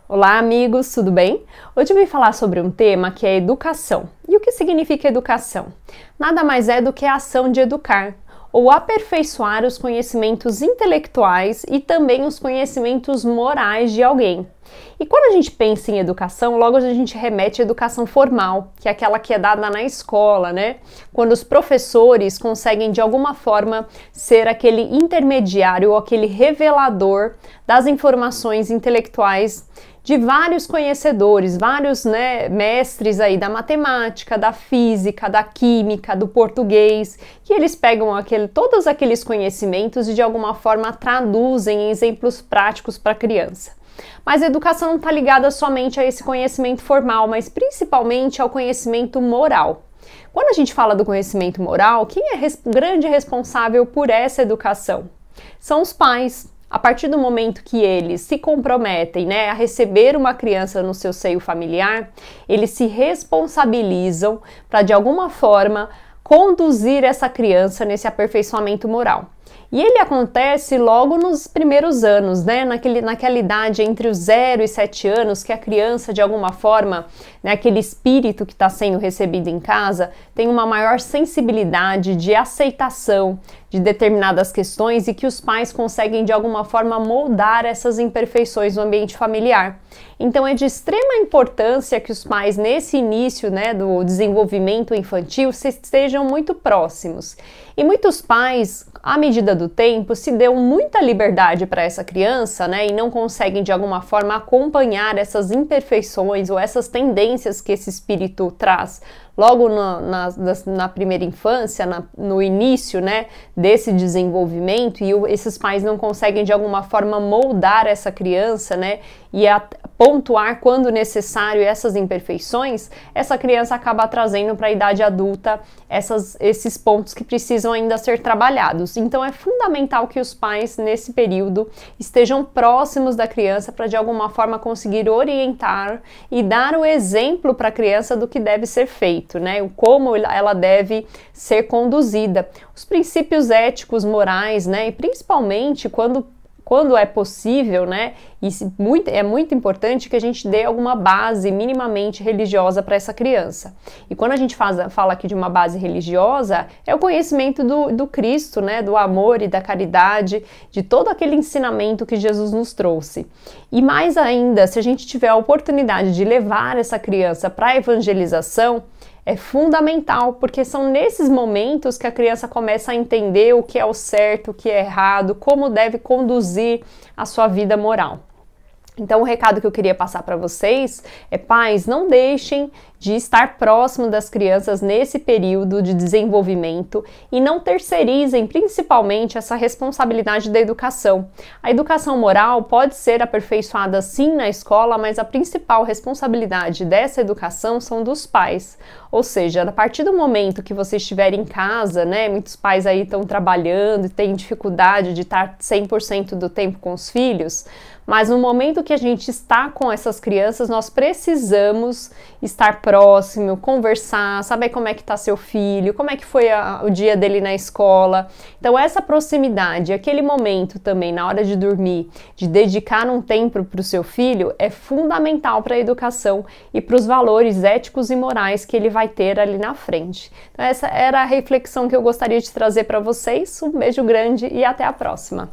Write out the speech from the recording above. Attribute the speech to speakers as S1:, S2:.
S1: Olá, amigos, tudo bem? Hoje eu vim falar sobre um tema que é educação. E o que significa educação? Nada mais é do que a ação de educar, ou aperfeiçoar os conhecimentos intelectuais e também os conhecimentos morais de alguém. E quando a gente pensa em educação, logo a gente remete à educação formal, que é aquela que é dada na escola, né? Quando os professores conseguem de alguma forma ser aquele intermediário ou aquele revelador das informações intelectuais de vários conhecedores, vários mestres aí da matemática, da física, da química, do português, que eles pegam todos aqueles conhecimentos e de alguma forma traduzem em exemplos práticos para a criança. Mas a educação não está ligada somente a esse conhecimento formal, mas principalmente ao conhecimento moral. Quando a gente fala do conhecimento moral, quem é grande responsável por essa educação? São os pais. A partir do momento que eles se comprometem, a receber uma criança no seu seio familiar, eles se responsabilizam para, de alguma forma, conduzir essa criança nesse aperfeiçoamento moral. E ele acontece logo nos primeiros anos, naquela idade entre os 0 e 7 anos, que a criança, de alguma forma, aquele espírito que está sendo recebido em casa, tem uma maior sensibilidade de aceitação de determinadas questões e que os pais conseguem, de alguma forma, moldar essas imperfeições no ambiente familiar. Então, é de extrema importância que os pais, nesse início do desenvolvimento infantil, estejam muito próximos. E muitos pais, à medida do tempo, se dão muita liberdade para essa criança, e não conseguem, de alguma forma, acompanhar essas imperfeições ou essas tendências que esse espírito traz logo na primeira infância, no início desse desenvolvimento, e esses pais não conseguem de alguma forma moldar essa criança e pontuar quando necessário essas imperfeições, essa criança acaba trazendo para a idade adulta esses pontos que precisam ainda ser trabalhados. Então é fundamental que os pais nesse período estejam próximos da criança para de alguma forma conseguir orientar e dar o exemplo para a criança do que deve ser feito. Como ela deve ser conduzida, os princípios éticos, morais, e principalmente quando é possível, é muito importante que a gente dê alguma base minimamente religiosa para essa criança. E quando a gente fala aqui de uma base religiosa, é o conhecimento do Cristo, do amor e da caridade, de todo aquele ensinamento que Jesus nos trouxe. E mais ainda, se a gente tiver a oportunidade de levar essa criança para a evangelização, é fundamental, porque são nesses momentos que a criança começa a entender o que é o certo, o que é errado, como deve conduzir a sua vida moral. Então, o recado que eu queria passar para vocês é: pais, não deixem de estar próximo das crianças nesse período de desenvolvimento e não terceirizem principalmente essa responsabilidade da educação. A educação moral pode ser aperfeiçoada sim na escola, mas a principal responsabilidade dessa educação são dos pais. Ou seja, a partir do momento que você estiver em casa, muitos pais aí estão trabalhando e têm dificuldade de estar 100% do tempo com os filhos, mas no momento que a gente está com essas crianças, nós precisamos estar próximo, conversar, saber como é que está seu filho, como é que foi o dia dele na escola. Então essa proximidade, aquele momento também na hora de dormir, de dedicar um tempo para o seu filho, é fundamental para a educação e para os valores éticos e morais que ele vai ter ali na frente. Então essa era a reflexão que eu gostaria de trazer para vocês. Um beijo grande e até a próxima!